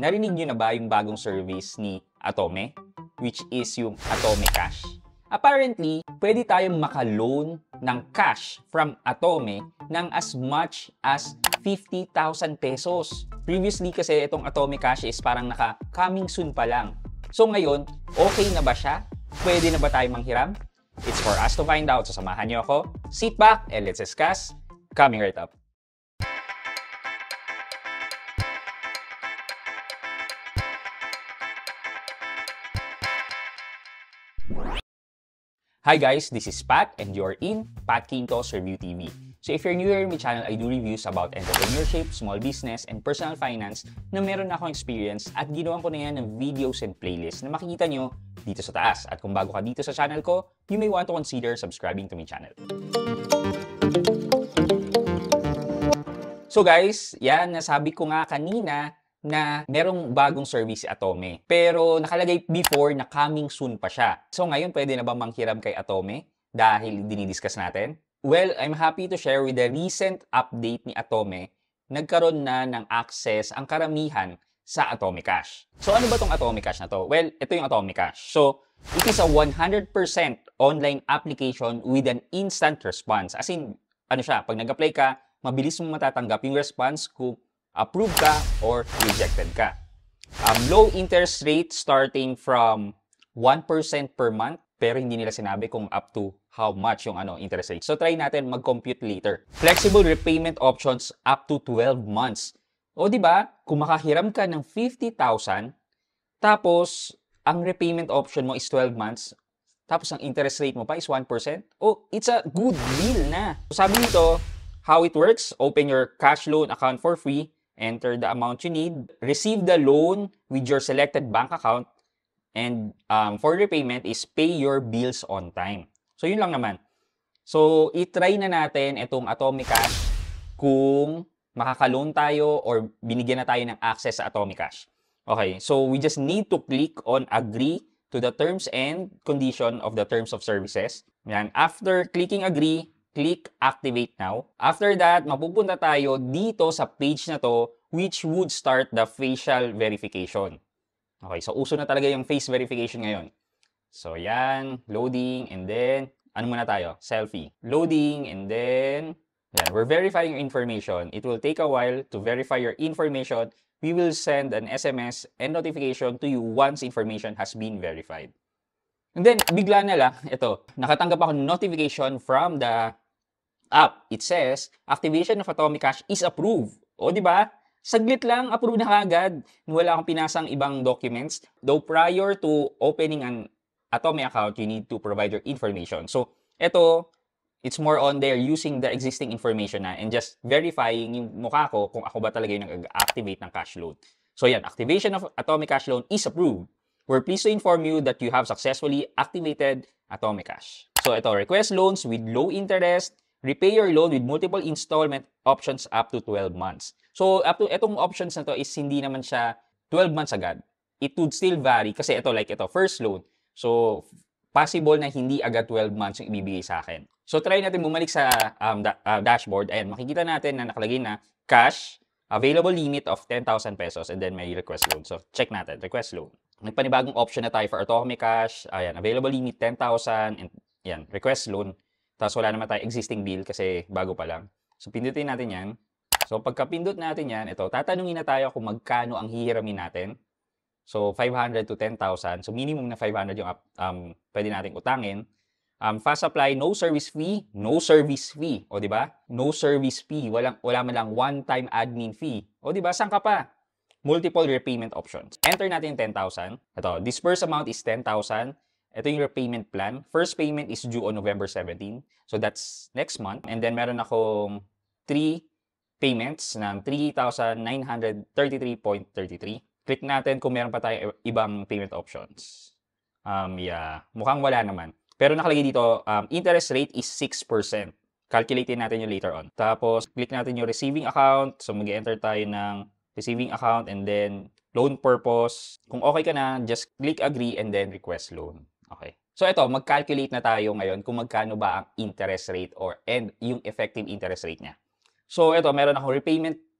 Narinig nyo na ba yung bagong service ni Atome? Which is yung Atome Cash. Apparently, pwede tayong maka-loan ng cash from Atome ng as much as 50,000 pesos. Previously kasi itong Atome Cash is parang naka-coming soon pa lang. So ngayon, okay na ba siya? Pwede na ba tayo manghiram? It's for us to find out. So samahan niyo ako. Sit back and let's discuss. Coming right up. Hi guys, this is Pat and you're in Pat Quintos Review TV. So if you're new here in my channel, I do reviews about entrepreneurship, small business, and personal finance na meron na akong experience at ginawan ko na yan ng videos and playlists na makikita nyo dito sa taas. At kung bago ka dito sa channel ko, you may want to consider subscribing to my channel. So guys, yan, nasabi ko nga kanina na merong bagong service si Atome. Pero nakalagay before na coming soon pa siya. So ngayon, pwede na ba manghiram kay Atome dahil dinidiscuss natin? Well, I'm happy to share with the recent update ni Atome, nagkaroon na ng access ang karamihan sa Atome Cash. So ano ba tong Atome Cash na to? Well, ito yung Atome Cash. So it is a 100% online application with an instant response. As in, ano siya, pag nag-apply ka, mabilis mong matatanggap yung response kung approved ka or rejected ka. Low interest rate starting from 1% per month, pero hindi nila sinabi kung up to how much yung interest rate. So try natin mag-compute later. Flexible repayment options up to 12 months. O di ba? Kung makahiram ka ng 50,000, tapos ang repayment option mo is 12 months, tapos ang interest rate mo pa is 1%, oh, it's a good deal na. So sabi nito, how it works, open your cash loan account for free, enter the amount you need, receive the loan with your selected bank account, and for repayment is pay your bills on time. So yun lang naman. So itry na natin itong Atome Cash kung makaka-loan tayo or binigyan na tayo ng access sa Atome Cash. Okay, so we just need to click on agree to the terms and condition of the terms of services. Yan. After clicking agree, click activate now. After that, mapupunta tayo dito sa page na to which would start the facial verification. Okay, so uso na talaga yung face verification ngayon. So yan, loading, and then, ano muna tayo? Selfie. Loading, and then, yan, we're verifying your information. It will take a while to verify your information. We will send an SMS and notification to you once information has been verified. And then, bigla na lang, ito, nakatanggap ako ng notification from the app. It says, activation of Atome Cash is approved. O, di ba? Saglit lang, approve na kagad. Wala akong pinasang ibang documents. Though prior to opening an Atome account, you need to provide your information. So, ito, it's more on there using the existing information na and just verifying yung mukha ko kung ako ba talaga yung nag-activate ng cash loan. So, yan, activation of Atome Cash loan is approved. We're pleased to inform you that you have successfully activated Atome Cash. So, ito, request loans with low interest, repay your loan with multiple installment options up to 12 months. So, up to itong options na to is hindi naman siya 12 months agad. It would still vary kasi ito, like ito, first loan. So, possible na hindi agad 12 months yung ibibigay sa akin. So, try natin bumalik sa dashboard. Ayan, makikita natin na nakalagay na cash, available limit of 10,000 pesos, and then may request loan. So, check natin, request loan. May panibagong option na tayo for Atome Cash. Ayan, available limit 10,000, and yan, request loan. Tapos wala naman tayo existing bill kasi bago pa lang. So, pindutin natin yan. So, pagka-pindot natin yan, ito, tatanungin na tayo kung magkano ang hihiramin natin. So, 500 to 10,000. So, minimum na 500 yung pwede nating utangin. Fast apply, no service fee. No service fee. O, di ba? No service fee. Wala man lang one-time admin fee. O, di ba? Saan ka pa? Multiple repayment options. Enter natin 10,000. Ito, disburse amount is 10,000. Ito yung repayment plan. First payment is due on November 17. So, that's next month. And then, meron akong 3 payments ng 3,933.33. Click natin kung meron pa tayo ibang payment options. Yeah, mukhang wala naman. Pero nakalagay dito, interest rate is 6%. Calculate natin yung later on. Tapos, click natin yung receiving account. So, mag-enter tayo ng receiving account and then loan purpose. Kung okay ka na, just click agree and then request loan. Okay. So, ito, mag-calculate na tayo ngayon kung magkano ba ang interest rate and yung effective interest rate niya. So, ito, meron akong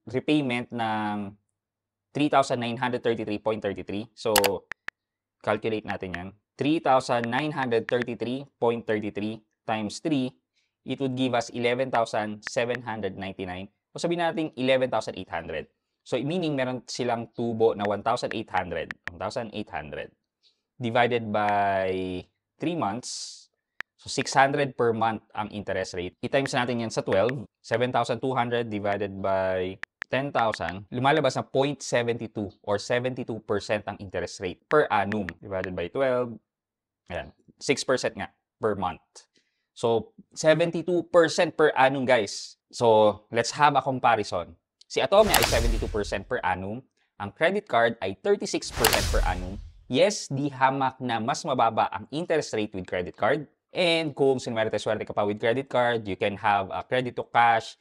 repayment ng 3,933.33. So, calculate natin yan. 3,933.33 times 3, it would give us 11,799. O sabihin natin 11,800. So, meaning meron silang tubo na 1,800. 1,800 divided by 3 months. So, 600 per month ang interest rate. I-times natin yan sa 12. 7,200 divided by 10,000. Lumalabas na 0.72 or 72% ang interest rate per annum. Divided by 12. Ayan. 6% nga per month. So, 72% per annum, guys. So, let's have a comparison. Si Atome ay 72% per annum. Ang credit card ay 36% per annum. Yes, di hamak na mas mababa ang interest rate with credit card. And kung sinwerte-swerte ka pa with credit card, you can have a credit to cash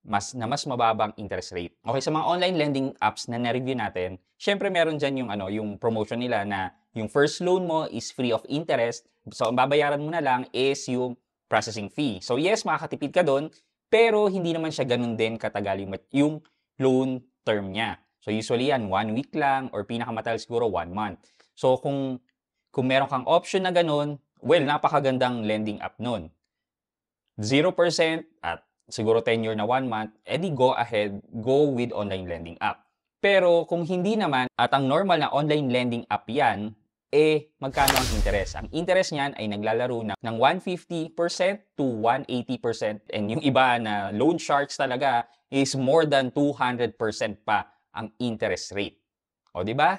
mas mababang interest rate. Okay, sa mga online lending apps na na-review natin, syempre meron dyan yung promotion nila na yung first loan mo is free of interest. So, ang babayaran mo na lang is yung processing fee. So, yes, makakatipid ka doon, pero hindi naman siya ganun din katagal yung loan term niya. So, usually yan, 1 week lang or pinakamatagal siguro 1 month. So, kung meron kang option na ganun, well, napakagandang lending app nun. 0% at siguro tenure na 1 month, edi go ahead, go with online lending app. Pero kung hindi naman, at ang normal na online lending app yan, magkano ang interest? Ang interest niyan ay naglalaro ng 150% to 180%. And yung iba na loan sharks talaga is more than 200% pa ang interest rate. O, di ba?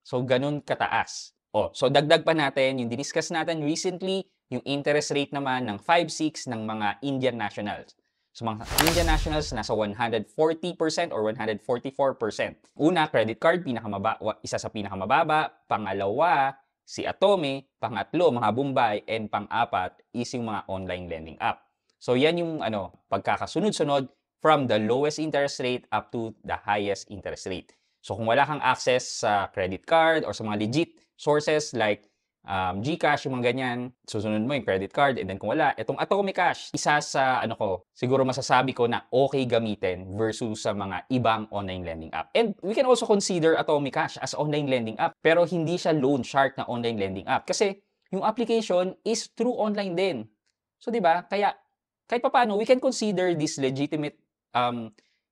So, ganun kataas. So dagdag pa natin, yung diniscuss natin recently, yung interest rate naman ng 5-6 ng mga Indian nationals. So mga Indian nationals nasa 140% or 144%. Una, credit card, isa sa pinakamababa. Pangalawa, si Atome. Pangatlo, mga Bombay. And pang-apat is yung mga online lending app. So yan yung pagkakasunod-sunod from the lowest interest rate up to the highest interest rate. So kung wala kang access sa credit card or sa mga legit sources like GCash, yung mga ganyan, susunod mo yung credit card, and then kung wala, itong Atome Cash, isa sa siguro masasabi ko na okay gamitin versus sa mga ibang online lending app. And we can also consider Atome Cash as online lending app, pero hindi siya loan shark na online lending app kasi yung application is through online din. So, di ba? Kaya, kahit papaano, we can consider this legitimate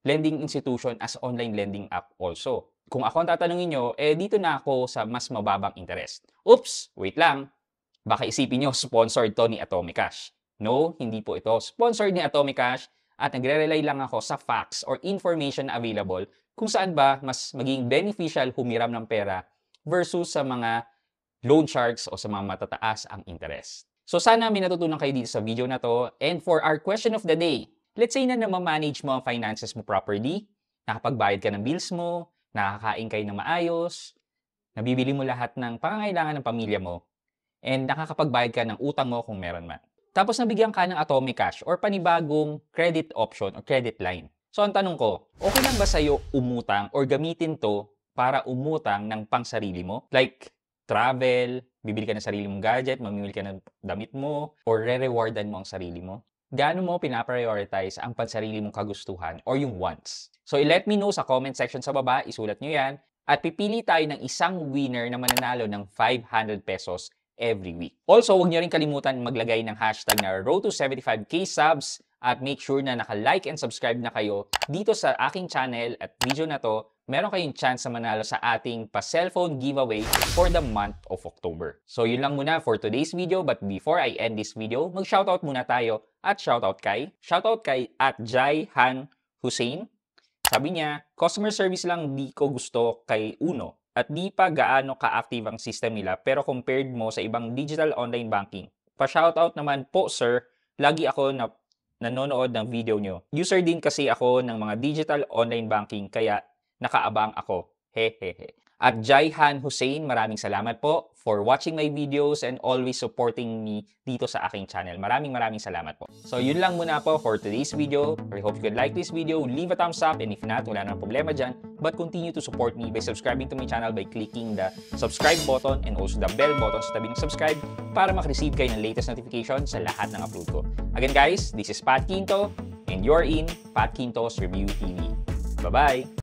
lending institution as online lending app also. Kung ako ang tatanungin nyo, dito na ako sa mas mababang interest. Oops, wait lang. Baka isipin nyo, sponsored to ni Atome Cash. No, hindi po ito. Sponsored ni Atome Cash at nagre-rely lang ako sa facts or information available kung saan ba mas maging beneficial humiram ng pera versus sa mga loan sharks o sa mga matataas ang interest. So sana may natutunan kayo dito sa video na to. And for our question of the day, let's say na ma-manage mo ang finances mo properly, nakapagbayad ka ng bills mo, nakakain kayo ng maayos, nabibili mo lahat ng pangangailangan ng pamilya mo, and nakakapagbayad ka ng utang mo kung meron man. Tapos nabigyan ka ng Atome Cash or panibagong credit option or credit line. So ang tanong ko, okay lang ba sa'yo umutang or gamitin to para umutang ng pangsarili mo? Like travel, bibili ka ng sarili mong gadget, mamimili ka ng damit mo, or re-rewardan mo ang sarili mo? Gaano mo pinaprioritize ang pansarili mong kagustuhan or yung wants? So, let me know sa comment section sa baba, isulat nyo yan, at pipili tayo ng isang winner na mananalo ng 500 pesos every week. Also, huwag nyo rin kalimutan maglagay ng hashtag na Road to 75k subs at make sure na naka-like and subscribe na kayo dito sa aking channel at video na to. Meron kayong chance na manalo sa ating pa-cellphone giveaway for the month of October. So, yun lang muna for today's video. But before I end this video, mag-shoutout muna tayo at shoutout kay at Jaihan Hussein. Sabi niya, customer service lang di ko gusto kay Uno at di pa gaano ka-active ang system nila pero compared mo sa ibang digital online banking. Pa-shoutout naman po sir, lagi ako nanonood ng video nyo. User din kasi ako ng mga digital online banking kaya nakaabang ako. Hehehe. At Jaihan Hussein, maraming salamat po for watching my videos and always supporting me dito sa aking channel. Maraming salamat po. So yun lang muna po for today's video. I hope you could like this video, leave a thumbs up, and if not, wala nang problema dyan. But continue to support me by subscribing to my channel by clicking the subscribe button and also the bell button sa tabi ng subscribe para makareceive kayo ng latest notification sa lahat ng upload ko. Again guys, this is Pat Quinto and you're in Pat Quinto's Review TV. Bye-bye!